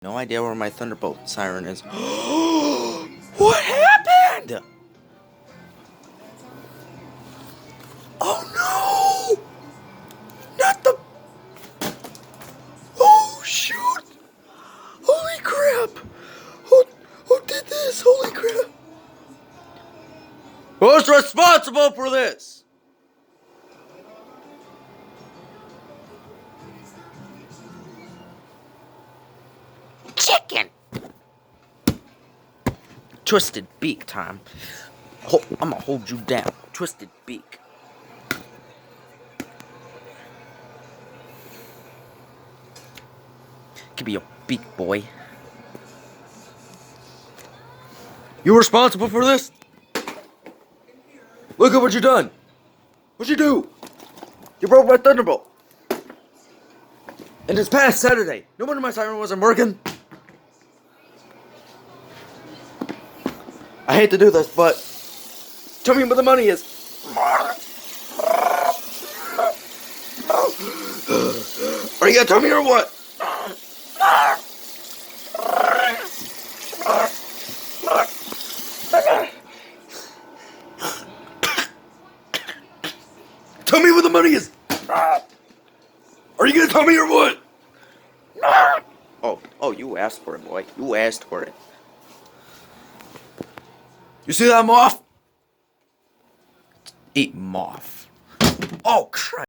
No idea where my thunderbolt siren is. What happened? Oh no! Not the... Oh shoot! Holy crap! Who did this? Holy crap! Who's responsible for this? Chicken! Twisted beak time. I'm gonna hold you down. Twisted beak. Give me your beak, boy. You responsible for this? Look at what you done. What'd you do? You broke my thunderbolt. And it's past Saturday. No wonder my siren wasn't working. I hate to do this, but tell me where the money is. Are you gonna tell me or what? Tell me where the money is. Are you gonna tell me or what? Oh, you asked for it, boy. You asked for it. You see that moth? Eat moth. Oh, crap.